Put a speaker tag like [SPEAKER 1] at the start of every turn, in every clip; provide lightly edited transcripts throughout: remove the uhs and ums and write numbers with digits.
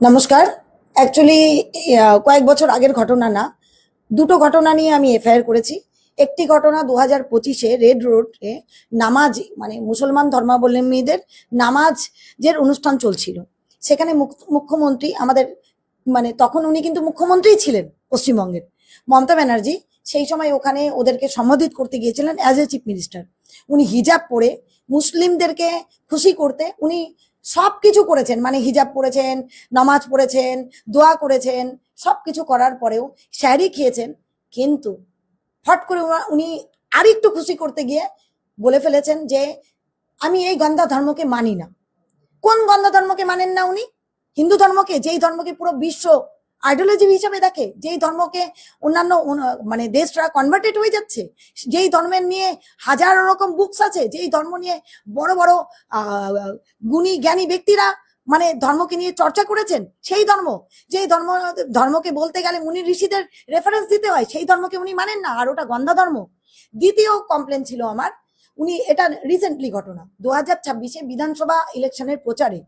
[SPEAKER 1] নমস্কার। অ্যাকচুয়ালি কয়েক বছর আগের ঘটনা না, দুটো ঘটনা নিয়ে আমি এফআইআর করেছি। একটি ঘটনা 2025-এ রেড রোডে নামাজ, মানে মুসলমান ধর্মাবলম্বীদের নামাজের অনুষ্ঠান চলছিল। সেখানে মুখ্যমন্ত্রী আমাদের, মানে তখন উনি কিন্তু মুখ্যমন্ত্রীই ছিলেন পশ্চিমবঙ্গের, মমতা ব্যানার্জি। সেই সময় ওখানে ওদেরকে সম্বোধিত করতে গিয়েছিলেন অ্যাজ এ চিফ মিনিস্টার। উনি হিজাব পরে মুসলিমদেরকে খুশি করতে উনি সবকিছু করেছেন, মানে হিজাব পরেছেন, নামাজ পড়েছেন, দোয়া করেছেন, সবকিছু করার পরেও স্যারি খেয়েছেন। কিন্তু ফট করে উনি আরেকটু খুশি করতে গিয়ে বলে ফেলেছেন যে আমি এই গন্ধা ধর্মকে মানি না। কোন গন্ধা ধর্মকে মানেন না উনি? হিন্দু ধর্মকে, যেই ধর্মকে পুরো বিশ্ব আইডিওলজি হিসাবে দেখে, যেই ধর্মকে অন্যান্য মানে দেশরা কনভার্টেড হয়ে যাচ্ছে, যেই ধর্মের নিয়ে হাজার রকম বুকস আছে, যেই ধর্ম নিয়ে বড় বড় গুণী জ্ঞানী ব্যক্তিরা মানে ধর্মকে নিয়ে চর্চা করেছেন, সেই ধর্ম, যেই ধর্মকে বলতে গেলে মুনি ঋষিদের রেফারেন্স দিতে হয়, সেই ধর্মকে উনি মানেন না, আর ওটা গন্ধা ধর্ম। দ্বিতীয় কমপ্লেন ছিল আমার, উনি, এটা রিসেন্টলি ঘটনা, 2026-এ বিধানসভা ইলেকশনের প্রচারে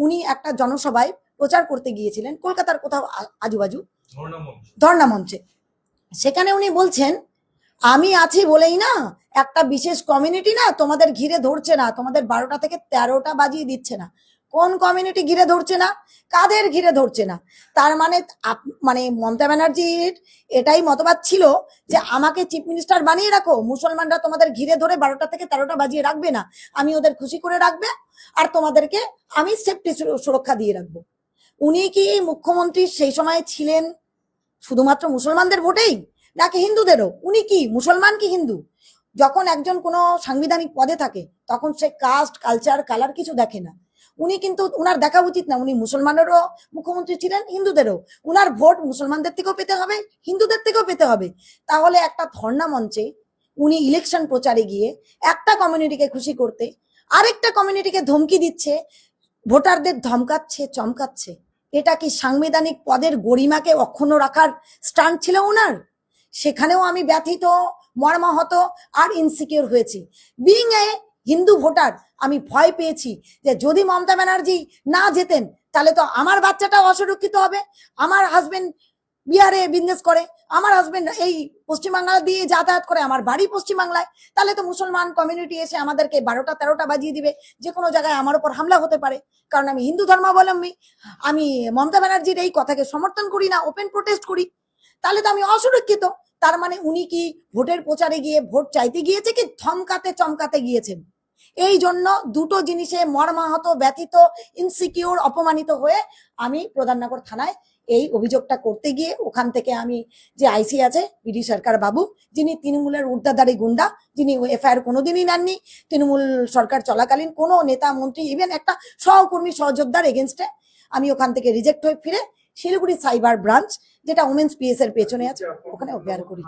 [SPEAKER 1] উনি একটা জনসভায় প্রচার করতে গিয়েছিলেন কলকাতার কোথাও আজুবাজু, ধর্ণা মঞ্চে। সেখানে উনি বলছেন আমি আছি বলেই না একটা বিশেষ কমিউনিটি না তোমাদের ঘিরে ধরছে না, তোমাদের 12টা থেকে 13টা বাজিয়ে দিচ্ছে না। কোন কমিউনিটি ঘিরে ধরছে না? কাদের ঘিরে ধরছে না? তার মানে মানে মমতা ব্যানার্জির এটাই মতবাদ ছিল যে আমাকে চিফ মিনিস্টার বানিয়ে রাখো, মুসলমানরা তোমাদের ঘিরে ধরে 12টা থেকে 13টা বাজিয়ে রাখবে না, আমি ওদের খুশি করে রাখবে, আর তোমাদেরকে আমি সেফটি সুরক্ষা দিয়ে রাখবো। উনি কি মুখ্যমন্ত্রী সেই সময় ছিলেন শুধুমাত্র মুসলমানদের ভোটেই, নাকি হিন্দুদেরও? উনি কি মুসলমান কি হিন্দু? যখন একজন কোনো সাংবিধানিক পদে থাকে তখন সে কাস্ট, কালচার, কালার কিছু দেখে না। উনি কিন্তু, উনার দেখা উচিত না, উনি মুসলমানেরও মুখ্যমন্ত্রী ছিলেন, হিন্দুদেরও। উনার ভোট মুসলমানদের থেকেও পেতে হবে, হিন্দুদের থেকেও পেতে হবে। তাহলে একটা ধর্ণা মঞ্চে উনি ইলেকশন প্রচারে গিয়ে একটা কমিউনিটিকে খুশি করতে আরেকটা কমিউনিটিকে ধমকি দিচ্ছে, ভোটারদের ধমকাচ্ছে, চমকাচ্ছে। এটা কি সাংবিধানিক পদের গরিমাকে অক্ষুণ্ণ রাখার স্টান্ট ছিল ওনার? সেখানেও আমি ব্যথিত, মর্মাহত আর ইনসিকিউর হয়েছি। বিং এ হিন্দু ভোটার, আমি ভয় পেয়েছি যে যদি মমতা ব্যানার্জি না যেতেন তাহলে তো আমার বাচ্চাটাও অসুরক্ষিত হবে। আমার হাজবেন্ড বিহারে বিজনেস করে, আমার হাজবেন্ড এই পশ্চিমবাংলা দিয়ে যাতায়াত করে, আমার বাড়ি পশ্চিমবাংলায়, তাহলে তো মুসলমান কমিউনিটি এসে আমাদেরকে 12টা 13টা বাজিয়ে দিবে, যে কোনো জায়গায় আমার উপর হামলা হতে পারে, কারণ আমি হিন্দু ধর্মাবলম্বী। আমি মমতা ব্যানার্জির এই কথাকে সমর্থন করি না, ওপেন প্রোটেস্ট করি, তাহলে তো আমি অসুরক্ষিত। তার মানে উনি কি ভোটের প্রচারে গিয়ে ভোট চাইতে গিয়েছে কি ধমকাতে চমকাতে গিয়েছেন? এই জন্য দুটো জিনিসে মর্মাহত, ব্যথিত, ইনসিকিউর, অপমানিত হয়ে আমি প্রধাননগর থানায় এই অভিযোগটা করতে গিয়ে ওখান থেকে আমি, যে আইসি আছে পিডি সরকার বাবু, যিনি তৃণমূলের ঊর্ধ্বধারী গুন্ডা, যিনি এফআইআর কোনোদিনই নেননি তৃণমূল সরকার চলাকালীন, কোনো নেতা মন্ত্রী, ইভেন একটা সহকর্মী সহযোদ্ধার এগেনস্টে, আমি ওখান থেকে রিজেক্ট হয়ে ফিরে শিলিগুড়ি সাইবার ব্রাঞ্চ, যেটা ওমেন্স পিএস এর পেছনে আছে, ওখানে এফআইআর করি।